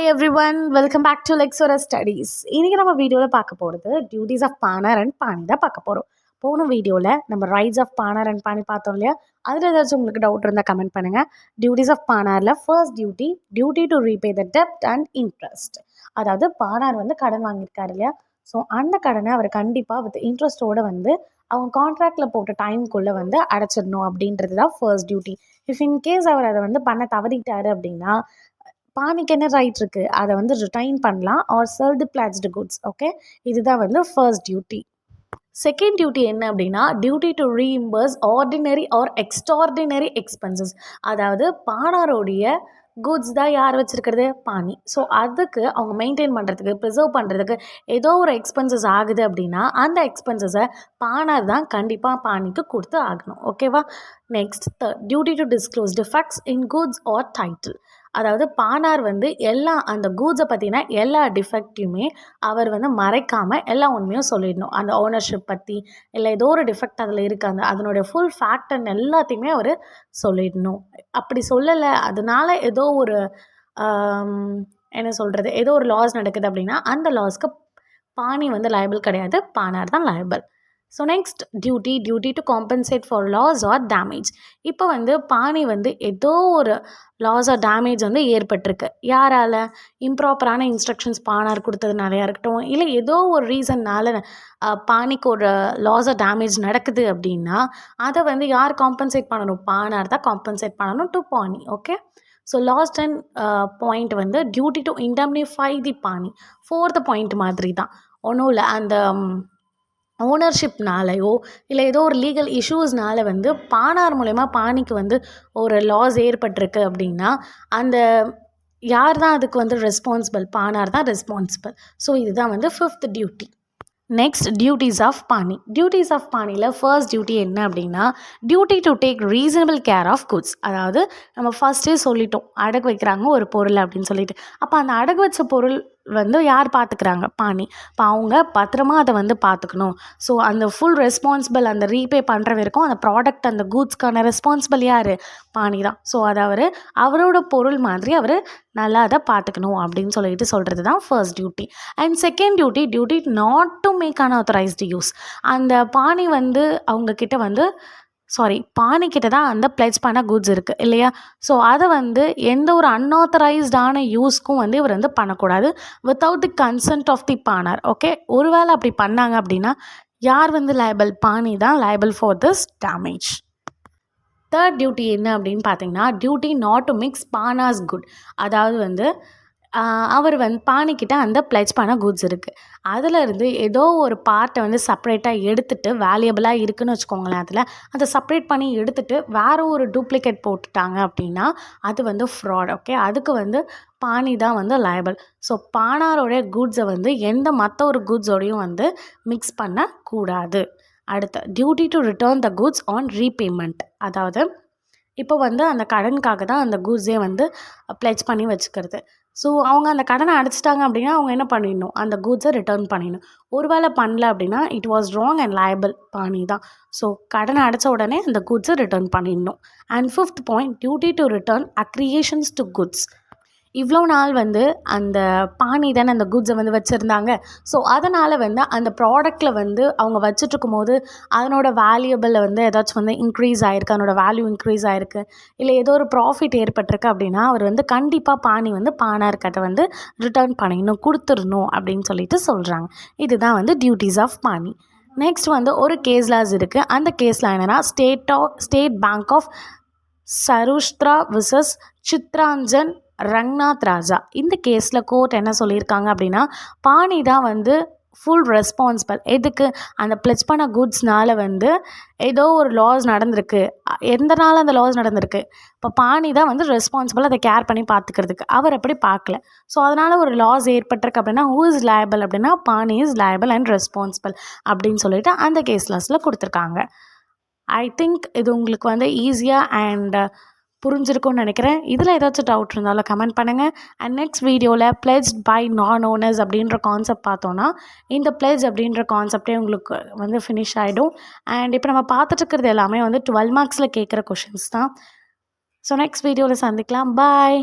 Hi everyone, welcome back to Lexora Studies. இன்னைக்கு நம்ம வீடியோவில் பார்க்க போகிறது டியூட்டிஸ் ஆஃப் பானர் அண்ட் பாணி தான் பார்க்க போகிறோம். போன வீடியோவில் நம்ம ரைட்ஸ் ஆஃப் பானர் அண்ட் பாணி பார்த்தோம் இல்லையா? அதில் ஏதாச்சும் உங்களுக்கு டவுட் இருந்தால் கமெண்ட் பண்ணுங்கள். டியூட்டிஸ் ஆஃப் பானாரில் first duty to repay the டெப்ட் அண்ட் இன்ட்ரெஸ்ட். அதாவது பானார் வந்து கடன் வாங்கியிருக்காரு இல்லையா? ஸோ அந்த கடனை அவர் கண்டிப்பாக வித் இன்ட்ரெஸ்ட்டோடு வந்து அவங்க கான்ட்ராக்டில் போட்ட டைமுக்குள்ளே வந்து அடைச்சிடணும் அப்படின்றது தான் ஃபர்ஸ்ட் டியூட்டி. இஃப் இன்கேஸ் அவர் அதை வந்து பண்ண தவறிட்டாரு அப்படின்னா பானிக்கு என்ன ரைட் இருக்குது, அதை வந்து ரிட்டைன் பண்ணலாம் or sell pledged goods. Okay, இதுதான் வந்து ஃபர்ஸ்ட் டியூட்டி. செகண்ட் டியூட்டி என்ன அப்படின்னா duty to reimburse ordinary or extraordinary expenses. அதாவது பானாரோடைய குட்ஸ் தான் யார் வச்சுருக்கிறது, பானி. ஸோ அதுக்கு அவங்க மெயின்டைன் பண்ணுறதுக்கு ப்ரிசர்வ் பண்ணுறதுக்கு ஏதோ ஒரு எக்ஸ்பென்சஸ் ஆகுது அப்படின்னா அந்த எக்ஸ்பென்சஸை பானார் தான் கண்டிப்பாக பானிக்கு கொடுத்து ஆகணும். ஓகேவா? Next duty to disclose defects in goods or title. அதாவது பானார் வந்து அந்த கூட்ஸை பற்றின எல்லா டிஃபெக்டையுமே அவர் வந்து மறைக்காமல் எல்லா உண்மையும் சொல்லிடணும். அந்த ஓனர்ஷிப் பற்றி இல்லை ஏதோ ஒரு டிஃபெக்ட் அதில் இருக்காங்க அதனுடைய ஃபுல் ஃபேக்ட் எல்லாத்தையுமே அவர் சொல்லிடணும். அப்படி சொல்லலை, அதனால ஏதோ ஒரு என்ன சொல்கிறது, ஏதோ ஒரு லாஸ் நடக்குது அப்படின்னா அந்த லாஸ்க்கு பானி வந்து லைபிள் கிடையாது, பானார் தான் liable. So next duty to compensate for loss or damage. இப்போ வந்து பானி வந்து ஏதோ ஒரு லாஸ் ஆர் டேமேஜ் வந்து ஏற்பட்டிருக்கு. யாரால்? இம்ப்ராப்பரான இன்ஸ்ட்ரக்ஷன்ஸ் பானார் கொடுத்ததுனாலையா இருக்கட்டும், இல்லை ஏதோ ஒரு ரீசன்னால் பானிக்கு ஒரு லாஸ் ஆர் டேமேஜ் நடக்குது அப்படின்னா அதை வந்து யார் காம்பன்சேட் பண்ணணும்? பானார் தான் காம்பன்சேட் பண்ணணும் to bailee. Okay, so last and point வந்து duty to indemnify the bailee. Fourth point மாதிரி தான், ஒன்றும் இல்லை, அந்த ஓனர்ஷிப்னாலையோ இல்லை ஏதோ ஒரு லீகல் இஷ்யூஸ்னால வந்து பானார் மூலயமா பானிக்கு வந்து ஒரு லாஸ் ஏற்பட்டிருக்கு அப்படின்னா அந்த யார் தான் அதுக்கு வந்து ரெஸ்பான்சிபிள்? பானார் தான் ரெஸ்பான்சிபிள். ஸோ இதுதான் வந்து fifth duty. Next duties of bailee. Duties of பானியில் ஃபர்ஸ்ட் டியூட்டி என்ன அப்படின்னா duty to take reasonable care of goods. அதாவது நம்ம ஃபர்ஸ்ட்டே சொல்லிட்டோம் அடகு வைக்கிறாங்க ஒரு பொருள் அப்படின்னு சொல்லிட்டு. அப்போ அந்த அடகு வச்ச பொருள் வந்து யார் பார்த்துக்கிறாங்க? பானி. இப்போ அவங்க பத்திரமா அதை வந்து பார்த்துக்கணும். ஸோ அந்த ஃபுல் ரெஸ்பான்சிபிள் அந்த ரீபே பண்ணுற வரைக்கும் அந்த ப்ராடக்ட் அந்த கூட்ஸ்க்கான ரெஸ்பான்சிபிள் யார்? பானி தான். ஸோ அதை அவரோட பொருள் மாதிரி அவர் நல்லா அதை பார்த்துக்கணும் அப்படின்னு சொல்லிட்டு சொல்கிறது தான் first duty. And second duty not to make unauthorised use. அந்த பானி வந்து அவங்கக்கிட்ட வந்து பானிக்கிட்ட தான் அந்த பிளெட்ஜ் பண்ண குட்ஸ் இருக்குது இல்லையா? ஸோ அதை வந்து எந்த ஒரு அன்ஆத்தரைஸ்டான யூஸ்க்கும் வந்து இவர் வந்து பண்ணக்கூடாது without the consent of the bailor. Okay, ஒருவேளை அப்படி பண்ணாங்க அப்படின்னா யார் வந்து லைபிள்? பானி தான் liable for this damage. Third duty என்ன அப்படின்னு பார்த்தீங்கன்னா duty not to mix bailor's good. அதாவது வந்து அவர் வந்து பானிக்கிட்ட அந்த பிளெட்ஜ் பண்ண குட்ஸ் இருக்குது, அதிலிருந்து ஏதோ ஒரு பார்ட்டை வந்து செப்பரேட்டாக எடுத்துகிட்டு வேல்யூபிளாக இருக்குதுன்னு வச்சுக்கோங்களேன், அதை செப்பரேட் பண்ணி எடுத்துகிட்டு வேறு ஒரு டூப்ளிகேட் போட்டுட்டாங்க அப்படின்னா அது வந்து ஃப்ராட். ஓகே, அதுக்கு வந்து பானி தான் வந்து லைபிள். ஸோ பானாரோடைய குட்ஸை வந்து மற்ற ஒரு குட்ஸோடையும் வந்து மிக்ஸ் பண்ணக்கூடாது. அடுத்த duty to return the goods on repayment. அதாவது இப்போ வந்து அந்த கடனுக்காக தான் அந்த குட்ஸே வந்து பிளெட்ஜ் பண்ணி வச்சுக்கிறது. ஸோ அவங்க அந்த கடனை அடைச்சிட்டாங்க அப்படின்னா அவங்க என்ன பண்ணிடணும்? அந்த குட்ஸை ரிட்டர்ன் பண்ணிடணும். ஒருவேளை பண்ணல அப்படின்னா it was wrong and liable bailee தான். ஸோ கடனை அடைச்ச உடனே அந்த குட்ஸை ரிட்டர்ன் பண்ணிடணும். And fifth point duty to return accretions to goods. இவ்வளோ நாள் வந்து அந்த பானி தானே அந்த குட்ஸை வந்து வச்சுருந்தாங்க. ஸோ அதனால் வந்து அந்த ப்ராடக்டில் வந்து அவங்க வச்சுட்ருக்கும் போது அதனோட வேல்யூபிள் வந்து ஏதாச்சும் வந்து இன்க்ரீஸ் ஆகிருக்கு, அதனோட வேல்யூ இன்க்ரீஸ் ஆகிருக்கு, இல்லை ஏதோ ஒரு ப்ராஃபிட் ஏற்பட்டிருக்கு அப்படின்னா அவர் வந்து கண்டிப்பாக பானி வந்து பானாருக்கு அதை வந்து ரிட்டர்ன் பண்ணிடணும், கொடுத்துடணும் அப்படின்னு சொல்லிட்டு சொல்கிறாங்க. இதுதான் வந்து டியூட்டிஸ் ஆஃப் பானி. நெக்ஸ்ட் வந்து ஒரு கேஸ் லாஸ் இருக்குது. அந்த கேஸில் என்னென்னா state bank of சருஷ்த்ரா versus Chittaranjan ரங்நாத் ராஜா. இந்த கேஸில் கோர்ட் என்ன சொல்லியிருக்காங்க அப்படின்னா பானி தான் வந்து ஃபுல் ரெஸ்பான்சிபிள். எதுக்கு? அந்த பிளெட்ஜ் பண்ண குட்ஸ்னால் வந்து ஏதோ ஒரு லாஸ் நடந்திருக்கு, எந்த நாள் அந்த லாஸ் நடந்திருக்கு, இப்போ பானி தான் வந்து ரெஸ்பான்சிபிள் அதை கேர் பண்ணி பார்த்துக்கிறதுக்கு. அவர் அப்படி பார்க்கல. ஸோ அதனால் ஒரு லாஸ் ஏற்பட்டிருக்கு அப்படின்னா ஹூ இஸ் லைபிள் அப்படின்னா பானி இஸ் லைபிள் அண்ட் ரெஸ்பான்சிபிள் அப்படின்னு சொல்லிட்டு அந்த கேஸ் லாஸில் கொடுத்துருக்காங்க. ஐ திங்க் இது உங்களுக்கு வந்து ஈஸியாக அண்ட் புரிஞ்சிருக்கும்னு நினைக்கிறேன். இதில் ஏதாச்சும் டவுட் இருந்தாலும் கமெண்ட் பண்ணுங்கள். அண்ட் நெக்ஸ்ட் வீடியோவில் பிளெட்ஜ் பை நான் ஓனர்ஸ் அப்படின்ற கான்செப்ட் பார்த்தோன்னா இந்த பிளெட்ஜ் அப்படின்ற கான்செப்டே உங்களுக்கு வந்து ஃபினிஷ் ஆகிடும். அண்ட் இப்போ நம்ம பார்த்துட்டு இருக்கிறது எல்லாமே வந்து 12 மார்க்ஸில் கேட்குற கொஷின்ஸ் தான். ஸோ நெக்ஸ்ட் வீடியோவில் சந்திக்கலாம். பாய்.